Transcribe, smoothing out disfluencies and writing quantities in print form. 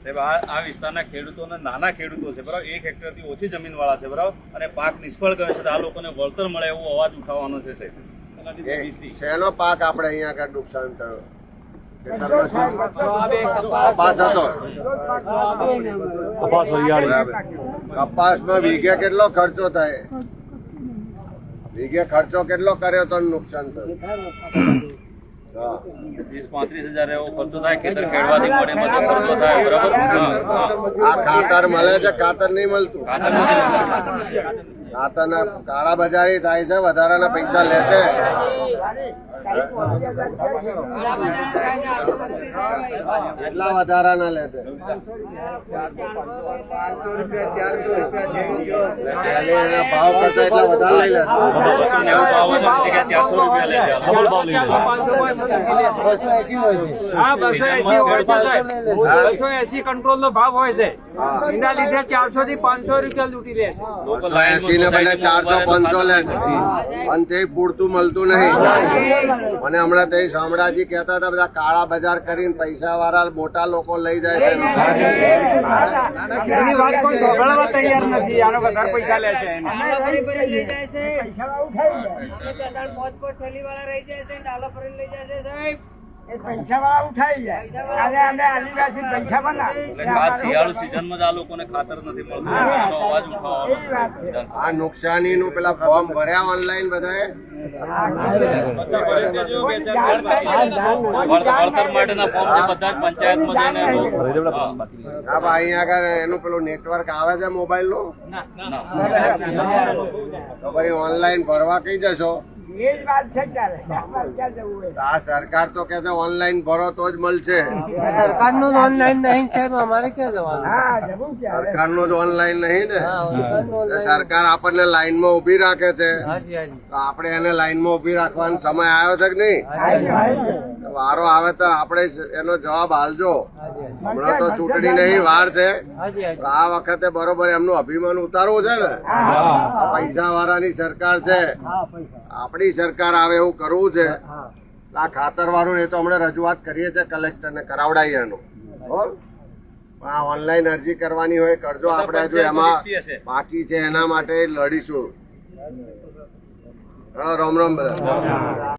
આ વિસ્તારના ખેડૂતોને નાના ખેડૂતો છે બરાબર, 1 હેક્ટરથી ઓછી જમીન વાળા છે બરાબર, અને પાક નિષ્ફળ ગયો છે, આ લોકોને વળતર મળે એવો અવાજ ઉઠાવવાનો છે સાહેબ. શેનો પાક આપણે અહીંયા આગળ નુકસાન થયો? કપાસ હતો. કપાસમાં વીઘે કેટલો ખર્ચો થાય? વીઘે ખર્ચો કેટલો કર્યો તો નુકસાન થયું? 30-35 હજાર એવો ખર્ચો થાય, ખેતર ખેડવાથી મળે બધો ખર્ચો થાય બરાબર. આ ખાતર મળે છે? ખાતર નહીં મળતું. ખાતર ના કાળા બજારી થાય છે, વધારાના પૈસા લે છે. કેટલા વધારાના લે છે? 500 રૂપિયા 400 રૂપિયા ભાવ કરતા એટલા વધારે લઈ લે છે. 400 રૂપિયા લે છે. 280 કંટ્રોલ નો ભાવ હોય છે, એના લીધે 400 થી 500 રૂપિયા લૂંટી લે છે. 280 ને બદલે 400-500 લે છે, અને તે પૂરતું મળતું નહીં. મને હમણાં તે શામળાજી કહેતા હતા બધા કાળા બજાર કરીને પૈસા વાળા મોટા લોકો લઈ જાય છે. એની વાત કોઈ સાંભળવા તૈયાર નથી. આનો વધારે પૈસા લે છે. શિયાળુ સિઝનમાં જ આ લોકોને ખાતર નથી મળતું, એનો અવાજ ઉઠાવવાનો. આ નુકસાની નું પેલા ફોર્મ ભર્યા ઓનલાઈન બધાએ? વળતર માટેના ફોર્મ છે બધા જ પંચાયતમાં જઈને. હા, અહીંયા આગળ એનું પેલું નેટવર્ક આવે છે મોબાઈલ નું? તો પછી ઓનલાઈન ભરવા કઈ જશો? આ સરકાર તો કે છે ઓનલાઈન ભરો તો જ મળશે. સરકારનું ઓનલાઈન નહીં સાહેબ, અમારે ક્યાં જવાનું? સરકારનું જ ઓનલાઈન નહીં ને. સરકાર આપણને લાઈનમાં ઉભી રાખે છે, તો આપણે એને લાઈનમાં ઉભી રાખવાનો સમય આવ્યો છે કે નહીં? વારો આવે તો આપણે એનો જવાબ હાલજો. હમણાં તો ચૂંટણી નહીં, વાર છે. આ વખતે બરોબર એમનું અભિમાન ઉતારવું છે ને. પૈસા વાળાની સરકાર છે, આપણી સરકાર આવે એવું કરવું છે. આ ખાતર વાળું એ તો હમણાં રજૂઆત કરીએ છીએ કલેક્ટર ને, કરાવડાવીએ એનું. આ ઓનલાઈન અરજી કરવાની હોય કરજો, આપણે જો એમાં બાકી છે એના માટે લડીશું. રામ રામ બધા.